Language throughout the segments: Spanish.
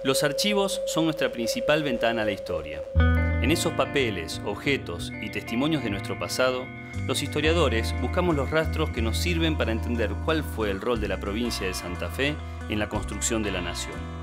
Los archivos son nuestra principal ventana a la historia. En esos papeles, objetos y testimonios de nuestro pasado, los historiadores buscamos los rastros que nos sirven para entender cuál fue el rol de la provincia de Santa Fe en la construcción de la nación.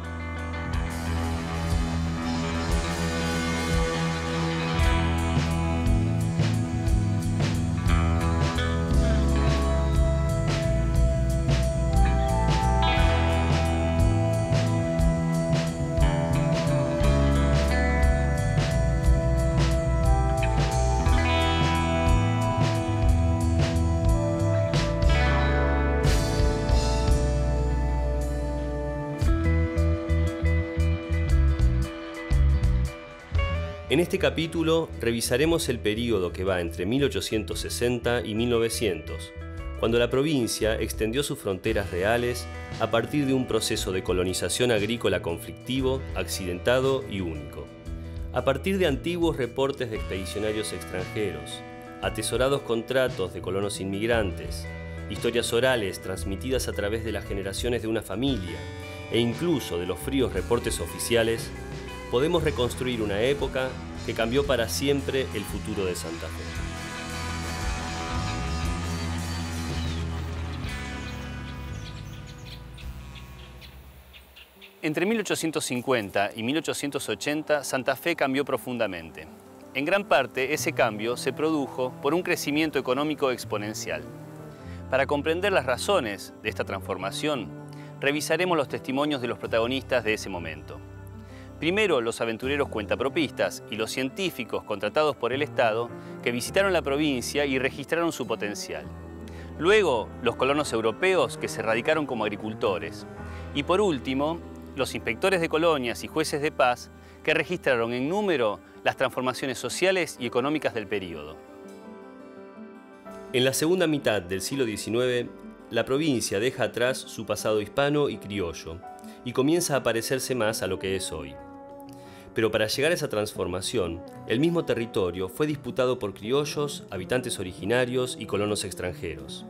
En este capítulo revisaremos el período que va entre 1860 y 1900, cuando la provincia extendió sus fronteras reales a partir de un proceso de colonización agrícola conflictivo, accidentado y único. A partir de antiguos reportes de expedicionarios extranjeros, atesorados contratos de colonos inmigrantes, historias orales transmitidas a través de las generaciones de una familia e incluso de los fríos reportes oficiales, podemos reconstruir una época que cambió para siempre el futuro de Santa Fe. Entre 1850 y 1880, Santa Fe cambió profundamente. En gran parte, ese cambio se produjo por un crecimiento económico exponencial. Para comprender las razones de esta transformación, revisaremos los testimonios de los protagonistas de ese momento. Primero, los aventureros cuentapropistas y los científicos contratados por el Estado que visitaron la provincia y registraron su potencial. Luego, los colonos europeos que se radicaron como agricultores. Y por último, los inspectores de colonias y jueces de paz que registraron en número las transformaciones sociales y económicas del período. En la segunda mitad del siglo XIX, la provincia deja atrás su pasado hispano y criollo y comienza a parecerse más a lo que es hoy. Pero para llegar a esa transformación, el mismo territorio fue disputado por criollos, habitantes originarios y colonos extranjeros.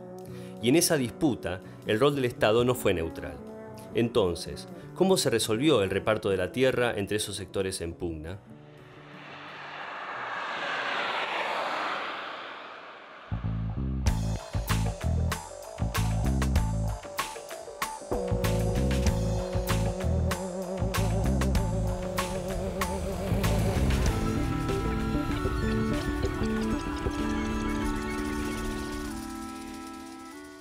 Y en esa disputa, el rol del Estado no fue neutral. Entonces, ¿cómo se resolvió el reparto de la tierra entre esos sectores en pugna?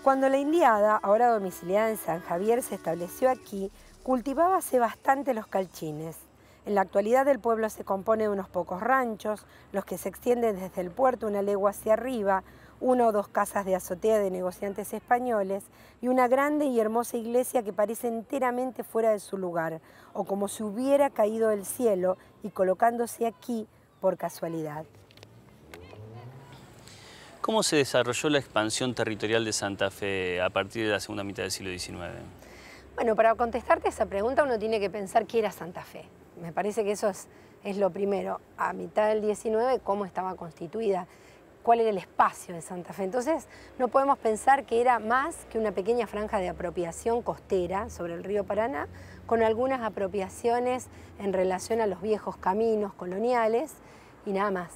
Cuando la indiada, ahora domiciliada en San Javier, se estableció aquí, cultivábase bastante los calchines. En la actualidad el pueblo se compone de unos pocos ranchos, los que se extienden desde el puerto una legua hacia arriba, una o dos casas de azotea de negociantes españoles y una grande y hermosa iglesia que parece enteramente fuera de su lugar, o como si hubiera caído del cielo y colocándose aquí por casualidad. ¿Cómo se desarrolló la expansión territorial de Santa Fe a partir de la segunda mitad del siglo XIX? Bueno, para contestarte esa pregunta uno tiene que pensar qué era Santa Fe. Me parece que eso es lo primero. A mitad del XIX, cómo estaba constituida, cuál era el espacio de Santa Fe. Entonces, no podemos pensar que era más que una pequeña franja de apropiación costera sobre el río Paraná, con algunas apropiaciones en relación a los viejos caminos coloniales y nada más.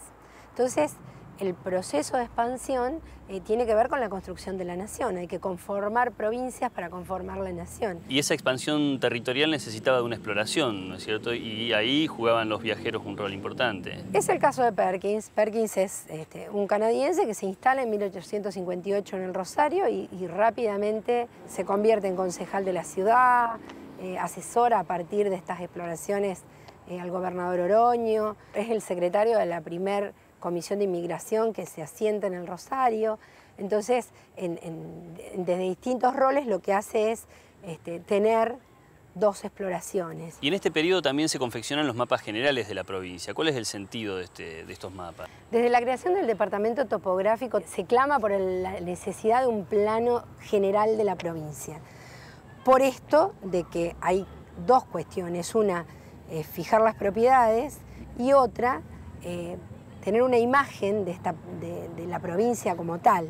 Entonces, el proceso de expansión tiene que ver con la construcción de la nación. Hay que conformar provincias para conformar la nación. Y esa expansión territorial necesitaba de una exploración, ¿no es cierto? Y ahí jugaban los viajeros un rol importante. Es el caso de Perkins. Perkins es un canadiense que se instala en 1858 en el Rosario y rápidamente se convierte en concejal de la ciudad, asesora a partir de estas exploraciones al gobernador Oroño, es el secretario de la primera comisión de inmigración que se asienta en el Rosario. Entonces, desde distintos roles lo que hace es tener dos exploraciones. Y en este periodo también se confeccionan los mapas generales de la provincia. ¿Cuál es el sentido de estos mapas? Desde la creación del departamento topográfico se clama por la necesidad de un plano general de la provincia. Por esto de que hay dos cuestiones. Una, fijar las propiedades y otra, tener una imagen de la provincia como tal.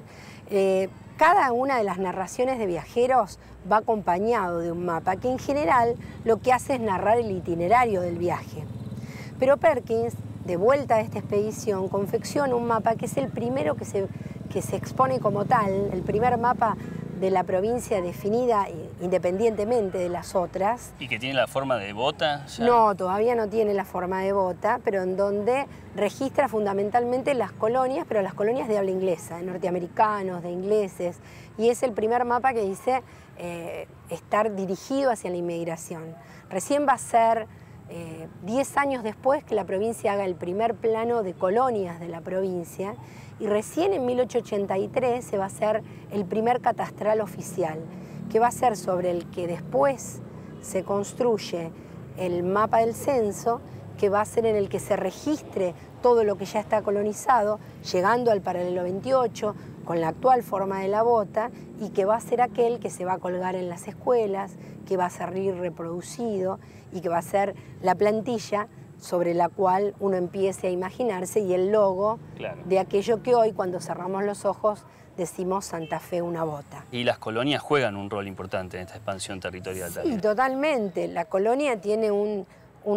Cada una de las narraciones de viajeros va acompañado de un mapa que en general lo que hace es narrar el itinerario del viaje. Pero Perkins, de vuelta a esta expedición, confecciona un mapa que es el primero que se expone como tal, el primer mapa de la provincia definida independientemente de las otras. ¿Y que tiene la forma de bota? Ya. No, todavía no tiene la forma de bota, pero en donde registra fundamentalmente las colonias, pero las colonias de habla inglesa, de norteamericanos, de ingleses, y es el primer mapa que dice estar dirigido hacia la inmigración. Recién va a ser 10 años después que la provincia haga el primer plano de colonias de la provincia, y recién en 1883 se va a hacer el primer catastral oficial, que va a ser sobre el que después se construye el mapa del censo, que va a ser en el que se registre todo lo que ya está colonizado, llegando al paralelo 28, con la actual forma de la bota, y que va a ser aquel que se va a colgar en las escuelas, que va a salir reproducido y que va a ser la plantilla sobre la cual uno empiece a imaginarse y el logo de aquello que hoy, cuando cerramos los ojos, decimos Santa Fe una bota. Y las colonias juegan un rol importante en esta expansión territorial también. Sí, totalmente. La colonia tiene un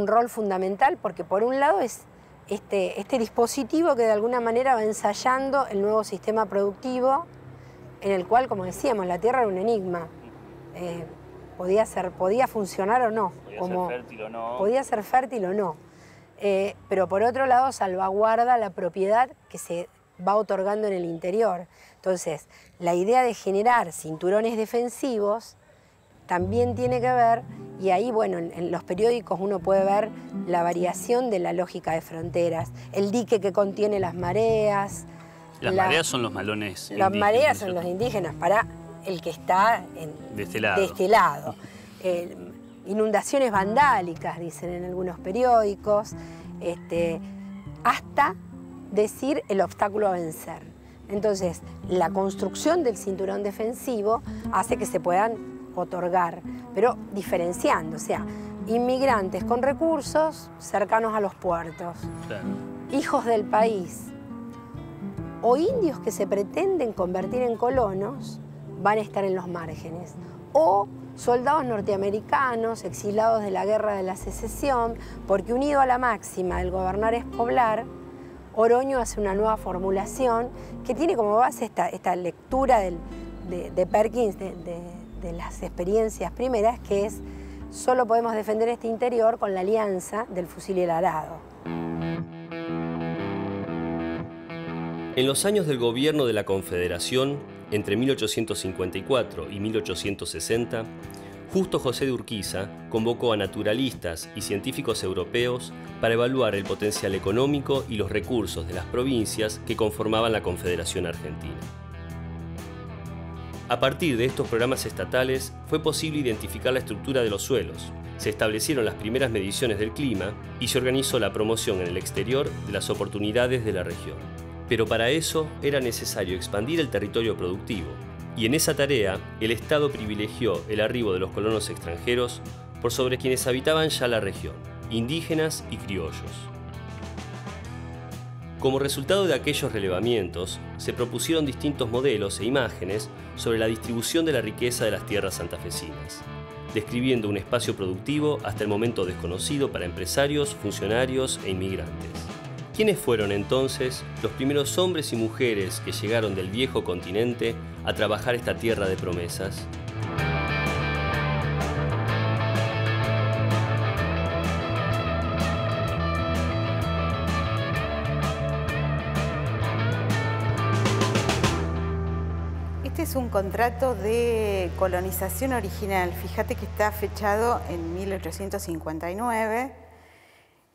rol fundamental porque por un lado es este dispositivo que de alguna manera va ensayando el nuevo sistema productivo en el cual, como decíamos, la tierra era un enigma. Podía funcionar o no. Podía ser fértil o no. Podía ser fértil o no. Pero por otro lado salvaguarda la propiedad que se va otorgando en el interior. Entonces, la idea de generar cinturones defensivos también tiene que ver, y ahí, bueno, en los periódicos uno puede ver la variación de la lógica de fronteras, el dique que contiene las mareas. Las mareas son los malones indígenas. Las mareas son los indígenas para el que está de este lado. De este lado. Inundaciones vandálicas, dicen en algunos periódicos, hasta decir el obstáculo a vencer. Entonces, la construcción del cinturón defensivo hace que se puedan otorgar, pero diferenciando, o sea, inmigrantes con recursos cercanos a los puertos, claro, hijos del país o indios que se pretenden convertir en colonos van a estar en los márgenes, o soldados norteamericanos exilados de la Guerra de la Secesión, porque unido a la máxima el gobernar es poblar, Oroño hace una nueva formulación que tiene como base esta lectura de Perkins de las experiencias primeras, que es: solo podemos defender este interior con la alianza del fusil y el arado. En los años del gobierno de la Confederación, entre 1854 y 1860, Justo José de Urquiza convocó a naturalistas y científicos europeos para evaluar el potencial económico y los recursos de las provincias que conformaban la Confederación Argentina. A partir de estos programas estatales fue posible identificar la estructura de los suelos, se establecieron las primeras mediciones del clima y se organizó la promoción en el exterior de las oportunidades de la región. Pero para eso era necesario expandir el territorio productivo, y en esa tarea el Estado privilegió el arribo de los colonos extranjeros por sobre quienes habitaban ya la región, indígenas y criollos. Como resultado de aquellos relevamientos, se propusieron distintos modelos e imágenes sobre la distribución de la riqueza de las tierras santafesinas, describiendo un espacio productivo hasta el momento desconocido para empresarios, funcionarios e inmigrantes. ¿Quiénes fueron entonces los primeros hombres y mujeres que llegaron del viejo continente a trabajar esta tierra de promesas? Este es un contrato de colonización original. Fíjate que está fechado en 1859.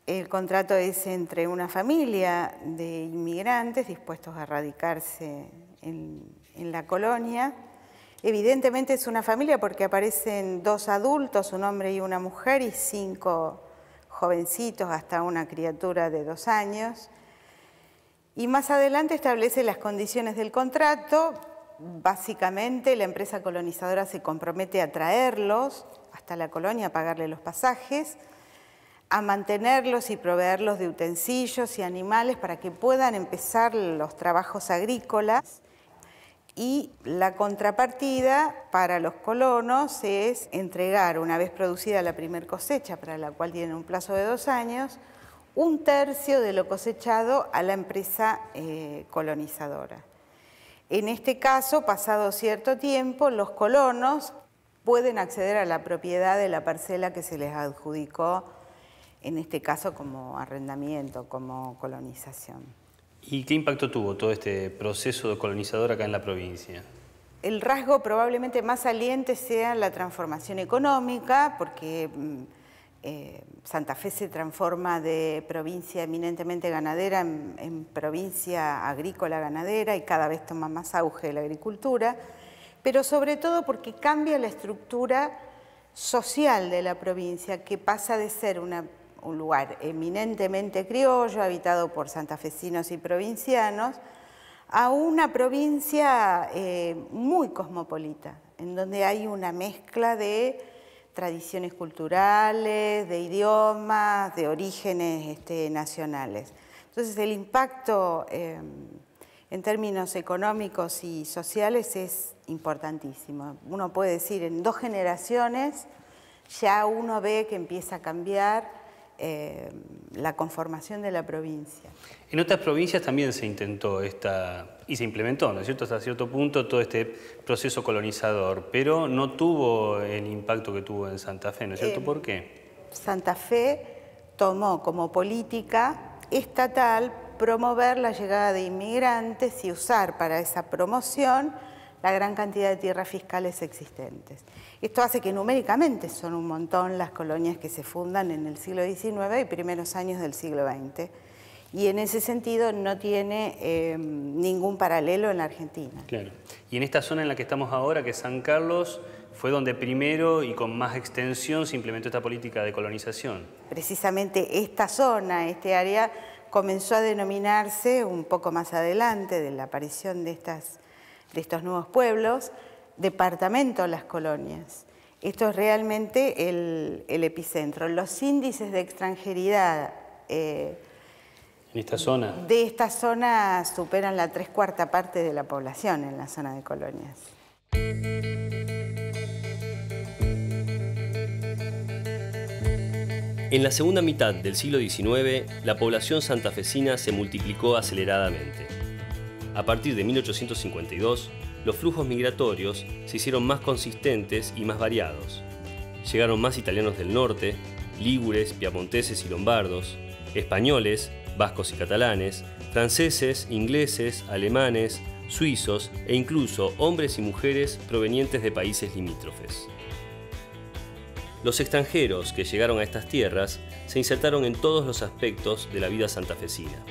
El contrato es entre una familia de inmigrantes dispuestos a radicarse en la colonia. Evidentemente es una familia porque aparecen 2 adultos, un hombre y una mujer, y 5 jovencitos hasta una criatura de 2 años. Y más adelante establece las condiciones del contrato. Básicamente la empresa colonizadora se compromete a traerlos hasta la colonia, a pagarle los pasajes, a mantenerlos y proveerlos de utensilios y animales para que puedan empezar los trabajos agrícolas. Y la contrapartida para los colonos es entregar, una vez producida la primera cosecha, para la cual tienen un plazo de 2 años, 1/3 de lo cosechado a la empresa colonizadora. En este caso, pasado cierto tiempo, los colonos pueden acceder a la propiedad de la parcela que se les adjudicó, en este caso como arrendamiento, como colonización. ¿Y qué impacto tuvo todo este proceso colonizador acá en la provincia? El rasgo probablemente más saliente sea la transformación económica, porque Santa Fe se transforma de provincia eminentemente ganadera en provincia agrícola ganadera y cada vez toma más auge la agricultura, pero sobre todo porque cambia la estructura social de la provincia, que pasa de ser un lugar eminentemente criollo, habitado por santafesinos y provincianos, a una provincia muy cosmopolita, en donde hay una mezcla de tradiciones culturales, de idiomas, de orígenes nacionales. Entonces el impacto en términos económicos y sociales es importantísimo. Uno puede decir, en 2 generaciones ya uno ve que empieza a cambiar la conformación de la provincia. En otras provincias también se intentó y se implementó, ¿no es cierto?, hasta cierto punto todo este proceso colonizador, pero no tuvo el impacto que tuvo en Santa Fe, ¿no es cierto? ¿Por qué? Santa Fe tomó como política estatal promover la llegada de inmigrantes y usar para esa promoción la gran cantidad de tierras fiscales existentes. Esto hace que numéricamente son un montón las colonias que se fundan en el siglo XIX y primeros años del siglo XX. Y en ese sentido no tiene ningún paralelo en la Argentina. Claro. Y en esta zona en la que estamos ahora, que es San Carlos, fue donde primero y con más extensión se implementó esta política de colonización. Precisamente esta zona, este área, comenzó a denominarse un poco más adelante de la aparición de estos nuevos pueblos, Departamento Las Colonias. Esto es realmente el epicentro. Los índices de extranjeridad ¿en esta zona? De esta zona superan la 3/4 parte de la población en la zona de Colonias. En la segunda mitad del siglo XIX, la población santafesina se multiplicó aceleradamente. A partir de 1852, los flujos migratorios se hicieron más consistentes y más variados. Llegaron más italianos del norte, lígures, piamonteses y lombardos, españoles, vascos y catalanes, franceses, ingleses, alemanes, suizos e incluso hombres y mujeres provenientes de países limítrofes. Los extranjeros que llegaron a estas tierras se insertaron en todos los aspectos de la vida santafesina.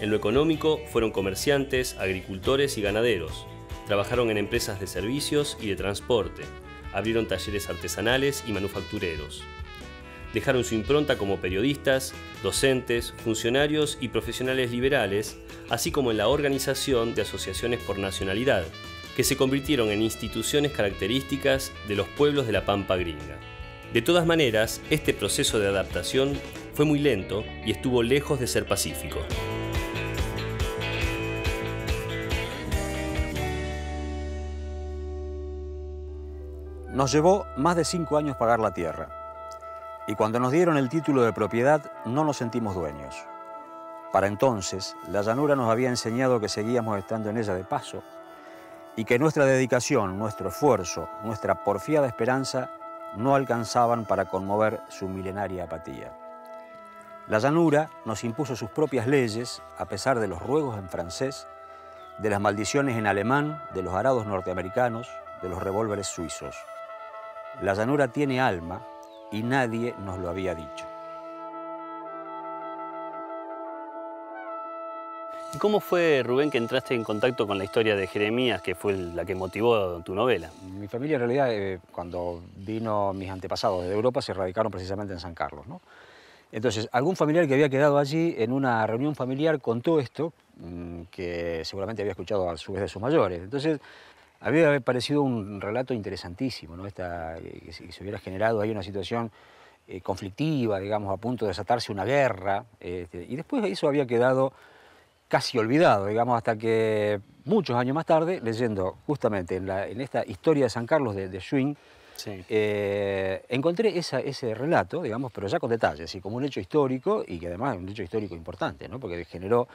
En lo económico fueron comerciantes, agricultores y ganaderos. Trabajaron en empresas de servicios y de transporte. Abrieron talleres artesanales y manufactureros. Dejaron su impronta como periodistas, docentes, funcionarios y profesionales liberales, así como en la organización de asociaciones por nacionalidad, que se convirtieron en instituciones características de los pueblos de la Pampa Gringa. De todas maneras, este proceso de adaptación fue muy lento y estuvo lejos de ser pacífico. Nos llevó más de 5 años pagar la tierra, y cuando nos dieron el título de propiedad no nos sentimos dueños. Para entonces, la llanura nos había enseñado que seguíamos estando en ella de paso, y que nuestra dedicación, nuestro esfuerzo, nuestra porfiada esperanza no alcanzaban para conmover su milenaria apatía. La llanura nos impuso sus propias leyes, a pesar de los ruegos en francés, de las maldiciones en alemán, de los arados norteamericanos, de los revólveres suizos. La llanura tiene alma y nadie nos lo había dicho. ¿Y cómo fue, Rubén, que entraste en contacto con la historia de Jeremías, que fue la que motivó tu novela? Mi familia, en realidad, cuando vino mis antepasados de Europa, se radicaron precisamente en San Carlos, ¿no? Entonces, algún familiar que había quedado allí en una reunión familiar contó esto, que seguramente había escuchado a su vez de sus mayores. Entonces, había parecido un relato interesantísimo, ¿no? Que se hubiera generado ahí una situación conflictiva, digamos, a punto de desatarse una guerra, y después eso había quedado casi olvidado, digamos, hasta que muchos años más tarde, leyendo justamente en esta historia de San Carlos de Schwinn, Sí. encontré ese relato, digamos, pero ya con detalles, y como un hecho histórico, y que además es un hecho histórico importante, ¿no? Porque generó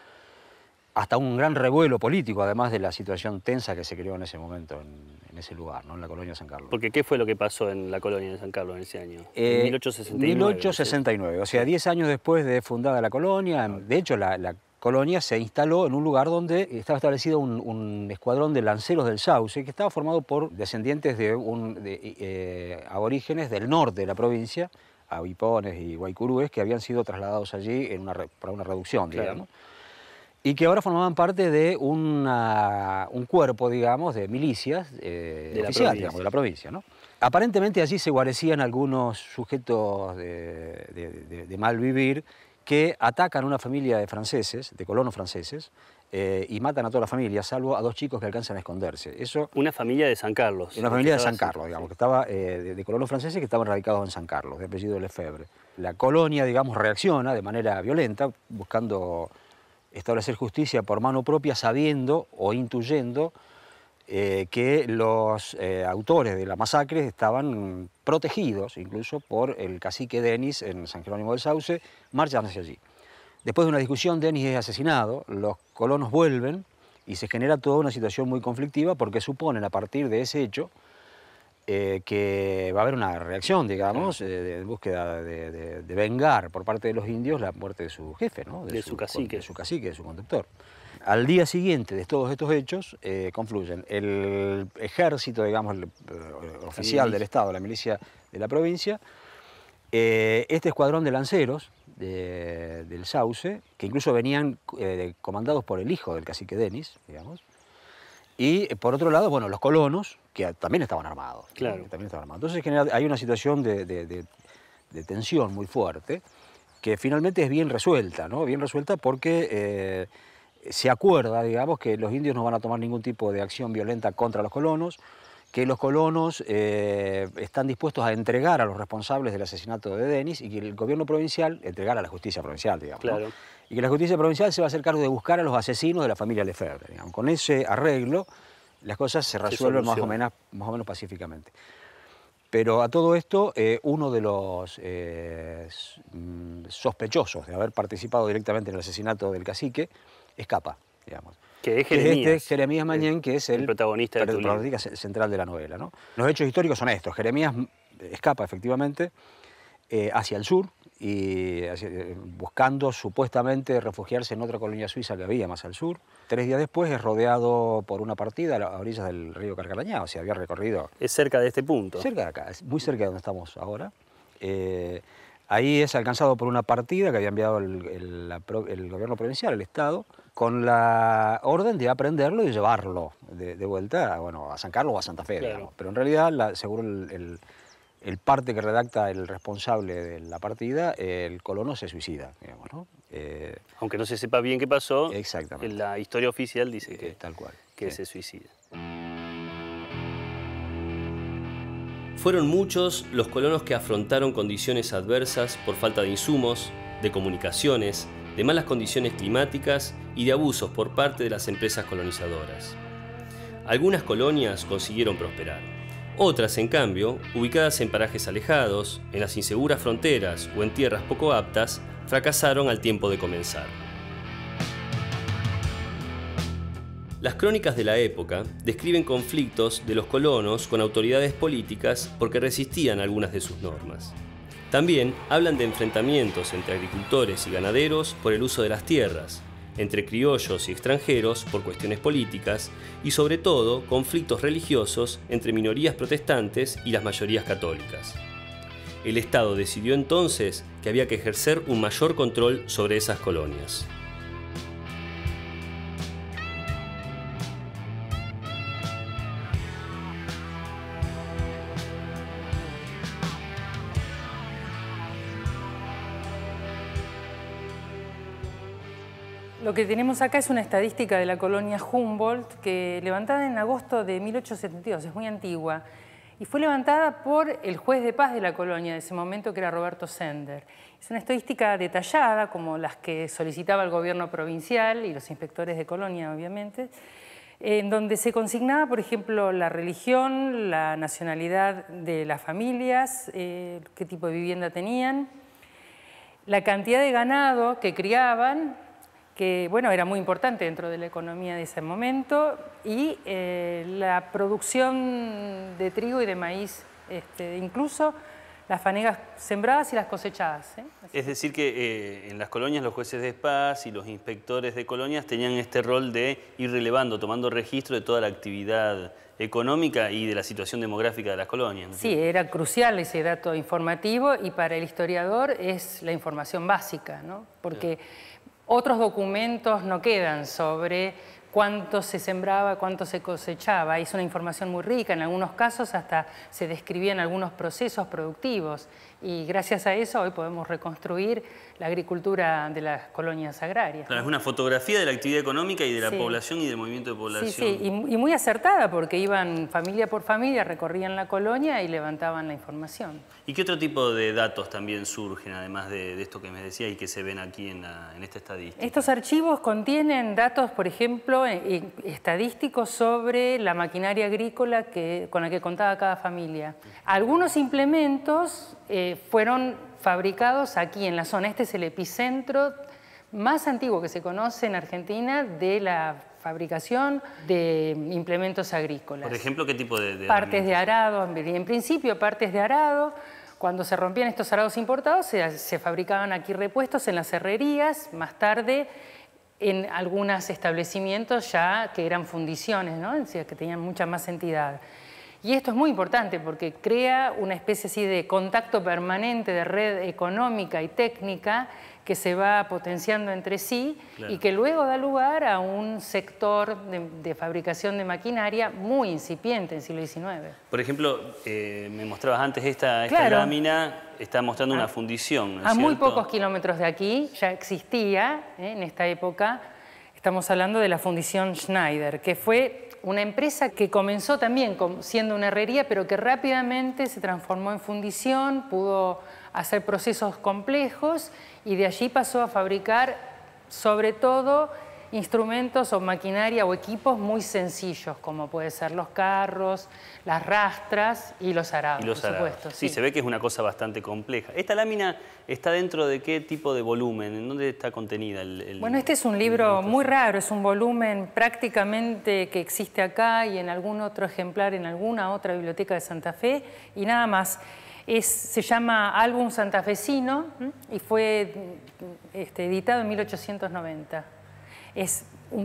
hasta un gran revuelo político, además de la situación tensa que se creó en ese momento, en ese lugar, ¿no? En la colonia de San Carlos. Porque ¿qué fue lo que pasó en la colonia de San Carlos en ese año? En 1869. 1869, o sea, 10 años después de fundada la colonia. De hecho, la colonia se instaló en un lugar donde estaba establecido un escuadrón de lanceros del Sauce, que estaba formado por descendientes de aborígenes del norte de la provincia, avipones y guaycurúes, que habían sido trasladados allí para una reducción, digamos. Y que ahora formaban parte de un cuerpo, digamos, de milicias oficial, digamos, de la provincia, ¿no? Aparentemente allí se guarecían algunos sujetos de mal vivir que atacan a una familia de franceses, de colonos franceses, y matan a toda la familia, salvo a 2 chicos que alcanzan a esconderse. Eso, una familia de San Carlos. una familia de San Carlos, digamos, que estaba de colonos franceses que estaban radicados en San Carlos, de apellido Lefebvre. La colonia, digamos, reacciona de manera violenta, buscando establecer justicia por mano propia, sabiendo o intuyendo que los autores de la masacre estaban protegidos incluso por el cacique Denis en San Jerónimo del Sauce, marchan hacia allí. Después de una discusión, Denis es asesinado, los colonos vuelven y se genera toda una situación muy conflictiva porque suponen a partir de ese hecho que va a haber una reacción, digamos, en búsqueda de vengar por parte de los indios la muerte de su jefe, ¿no? De su cacique. De su cacique, de su conductor. Al día siguiente de todos estos hechos confluyen el ejército, digamos, oficial del Estado, la milicia de la provincia, este escuadrón de lanceros del Sauce, que incluso venían comandados por el hijo del cacique Denis, digamos, y por otro lado, bueno, los colonos, que también estaban armados. Claro. ¿No? También estaban armados. Entonces hay una situación de tensión muy fuerte, que finalmente es bien resuelta, ¿no? Bien resuelta porque se acuerda, digamos, que los indios no van a tomar ningún tipo de acción violenta contra los colonos, que los colonos están dispuestos a entregar a los responsables del asesinato de Denis y que el gobierno provincial, entregar a la justicia provincial, digamos, claro, ¿no? Y que la justicia provincial se va a hacer cargo de buscar a los asesinos de la familia Lefebvre, digamos. Con ese arreglo, las cosas se resuelven más o menos pacíficamente. Pero a todo esto, uno de los sospechosos de haber participado directamente en el asesinato del cacique escapa, digamos. Que es Jeremías. Jeremías Mañén, que es el protagonista de tu libro. protagonista central de la novela, ¿no? Los hechos históricos son estos. Jeremías escapa, efectivamente, hacia el sur, y buscando supuestamente refugiarse en otra colonia suiza que había más al sur. 3 días después es rodeado por una partida a orillas del río Carcarañá, o sea, había recorrido... Es cerca de este punto. Cerca de acá, es muy cerca de donde estamos ahora. Ahí es alcanzado por una partida que había enviado el gobierno provincial, el Estado, con la orden de aprenderlo y llevarlo de vuelta a San Carlos o a Santa Fe, claro, digamos. Pero en realidad, según el parte que redacta el responsable de la partida, el colono se suicida, digamos, ¿no? Aunque no se sepa bien qué pasó, exactamente. En la historia oficial dice que, tal cual, que sí, se suicida. Fueron muchos los colonos que afrontaron condiciones adversas por falta de insumos, de comunicaciones, de malas condiciones climáticas y de abusos por parte de las empresas colonizadoras. Algunas colonias consiguieron prosperar. Otras, en cambio, ubicadas en parajes alejados, en las inseguras fronteras o en tierras poco aptas, fracasaron al tiempo de comenzar. Las crónicas de la época describen conflictos de los colonos con autoridades políticas porque resistían algunas de sus normas. También hablan de enfrentamientos entre agricultores y ganaderos por el uso de las tierras, entre criollos y extranjeros por cuestiones políticas y sobre todo conflictos religiosos entre minorías protestantes y las mayorías católicas. El Estado decidió entonces que había que ejercer un mayor control sobre esas colonias. Lo que tenemos acá es una estadística de la colonia Humboldt, levantada en agosto de 1872, es muy antigua, y fue levantada por el juez de paz de la colonia de ese momento, que era Roberto Sender. Es una estadística detallada, como las que solicitaba el gobierno provincial y los inspectores de colonia, obviamente, en donde se consignaba, por ejemplo, la religión, la nacionalidad de las familias, qué tipo de vivienda tenían, la cantidad de ganado que criaban, que bueno, era muy importante dentro de la economía de ese momento, y la producción de trigo y de maíz, incluso las fanegas sembradas y las cosechadas. Es decir que en las colonias los jueces de paz y los inspectores de colonias tenían este rol de ir relevando, tomando registro de toda la actividad económica y de la situación demográfica de las colonias, ¿no? Sí, era crucial ese dato informativo, y para el historiador es la información básica, ¿no? Porque otros documentos no quedan sobre cuánto se sembraba, cuánto se cosechaba. Es una información muy rica, en algunos casos hasta se describían algunos procesos productivos, y gracias a eso hoy podemos reconstruir la agricultura de las colonias agrarias. Claro, es una fotografía de la actividad económica y de la población y del movimiento de población. Sí, y muy acertada, porque iban familia por familia, recorrían la colonia y levantaban la información. ¿Y qué otro tipo de datos también surgen, además de esto que me decía y que se ven aquí en esta estadística? Estos archivos contienen datos, por ejemplo, estadísticos sobre la maquinaria agrícola con la que contaba cada familia. Algunos implementos fueron fabricados aquí en la zona. Este es el epicentro más antiguo que se conoce en Argentina de la fabricación de implementos agrícolas. Por ejemplo, ¿qué tipo de partes de arado, en principio partes de arado. Cuando se rompían estos arados importados, se fabricaban aquí repuestos en las herrerías, más tarde en algunos establecimientos ya que eran fundiciones, ¿no? Es decir, que tenían mucha más entidad. Y esto es muy importante porque crea una especie así de contacto permanente de red económica y técnica que se va potenciando entre sí, claro, y que luego da lugar a un sector de fabricación de maquinaria muy incipiente en el siglo XIX. Por ejemplo, me mostrabas antes esta claro, lámina, está mostrando una fundición, ¿no es cierto? Muy pocos kilómetros de aquí ya existía, en esta época, estamos hablando de la fundición Schneider, que fue una empresa que comenzó también siendo una herrería, pero que rápidamente se transformó en fundición, pudo hacer procesos complejos, y de allí pasó a fabricar sobre todo instrumentos o maquinaria o equipos muy sencillos, como pueden ser los carros, las rastras y los arados, por supuesto. Sí, se ve que es una cosa bastante compleja. ¿Esta lámina está dentro de qué tipo de volumen? ¿En dónde está contenida? Bueno, este es un libro muy raro, es un volumen prácticamente que existe acá y en algún otro ejemplar en alguna otra biblioteca de Santa Fe, y nada más. Se llama Álbum Santafesino y fue editado en 1890.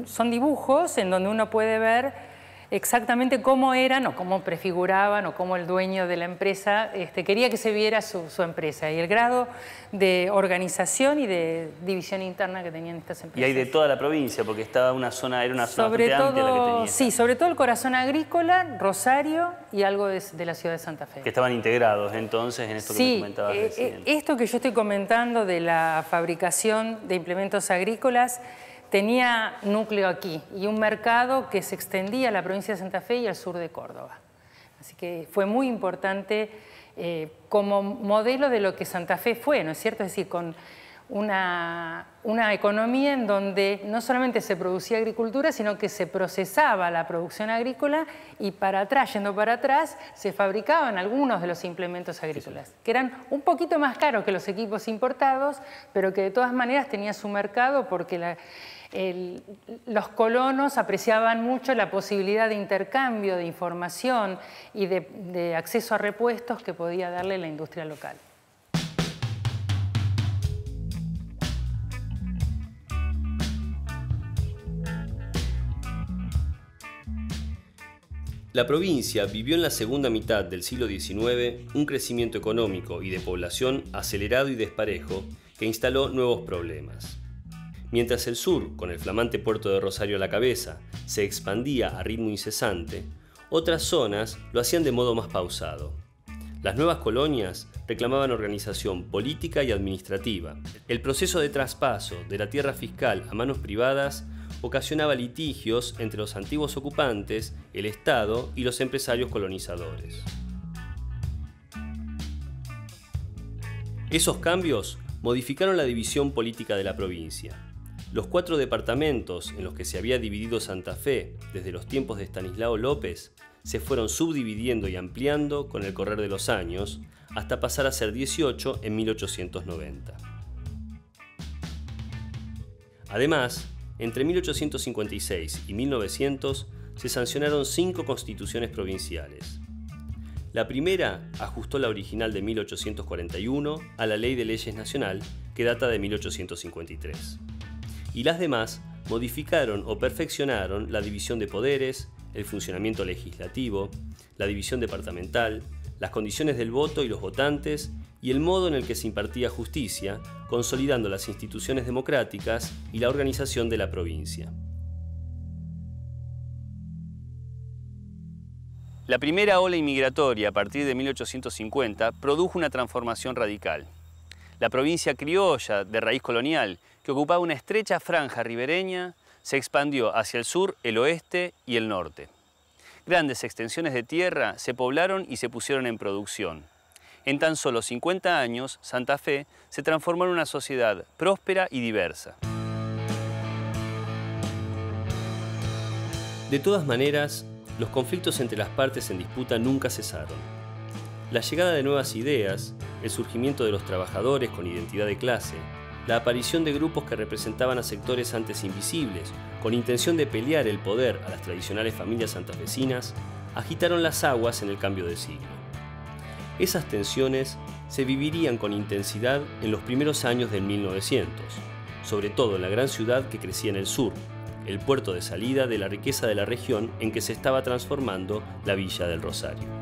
Son dibujos en donde uno puede ver exactamente cómo eran o cómo prefiguraban o cómo el dueño de la empresa quería que se viera su empresa y el grado de organización y de división interna que tenían estas empresas. Y hay de toda la provincia, porque era una zona bastante amplia la que tenía. Sí, sobre todo el corazón agrícola, Rosario y algo de la ciudad de Santa Fe. Que estaban integrados entonces en esto que me comentabas recién. Esto que yo estoy comentando de la fabricación de implementos agrícolas tenía núcleo aquí y un mercado que se extendía a la provincia de Santa Fe y al sur de Córdoba. Así que fue muy importante como modelo de lo que Santa Fe fue, ¿no es cierto? Es decir, con una economía en donde no solamente se producía agricultura, sino que se procesaba la producción agrícola y yendo para atrás, se fabricaban algunos de los implementos agrícolas, que eran un poquito más caros que los equipos importados, pero que de todas maneras tenía su mercado porque los colonos apreciaban mucho la posibilidad de intercambio de información y de acceso a repuestos que podía darle la industria local. La provincia vivió en la segunda mitad del siglo XIX un crecimiento económico y de población acelerado y desparejo que instaló nuevos problemas. Mientras el sur, con el flamante puerto de Rosario a la cabeza, se expandía a ritmo incesante, otras zonas lo hacían de modo más pausado. Las nuevas colonias reclamaban organización política y administrativa. El proceso de traspaso de la tierra fiscal a manos privadas ocasionaba litigios entre los antiguos ocupantes, el Estado y los empresarios colonizadores. Esos cambios modificaron la división política de la provincia. Los 4 departamentos en los que se había dividido Santa Fe desde los tiempos de Estanislao López se fueron subdividiendo y ampliando con el correr de los años, hasta pasar a ser 18 en 1890. Además, entre 1856 y 1900 se sancionaron 5 constituciones provinciales. La primera ajustó la original de 1841 a la Ley de Leyes Nacional, que data de 1853. Y las demás modificaron o perfeccionaron la división de poderes, el funcionamiento legislativo, la división departamental, las condiciones del voto y los votantes y el modo en el que se impartía justicia, consolidando las instituciones democráticas y la organización de la provincia. La primera ola inmigratoria a partir de 1850 produjo una transformación radical. La provincia criolla de raíz colonial, que ocupaba una estrecha franja ribereña, se expandió hacia el sur, el oeste y el norte. Grandes extensiones de tierra se poblaron y se pusieron en producción. En tan solo 50 años, Santa Fe se transformó en una sociedad próspera y diversa. De todas maneras, los conflictos entre las partes en disputa nunca cesaron. La llegada de nuevas ideas, el surgimiento de los trabajadores con identidad de clase, la aparición de grupos que representaban a sectores antes invisibles, con intención de pelear el poder a las tradicionales familias santafesinas, agitaron las aguas en el cambio de siglo. Esas tensiones se vivirían con intensidad en los primeros años del 1900, sobre todo en la gran ciudad que crecía en el sur, el puerto de salida de la riqueza de la región en que se estaba transformando la Villa del Rosario.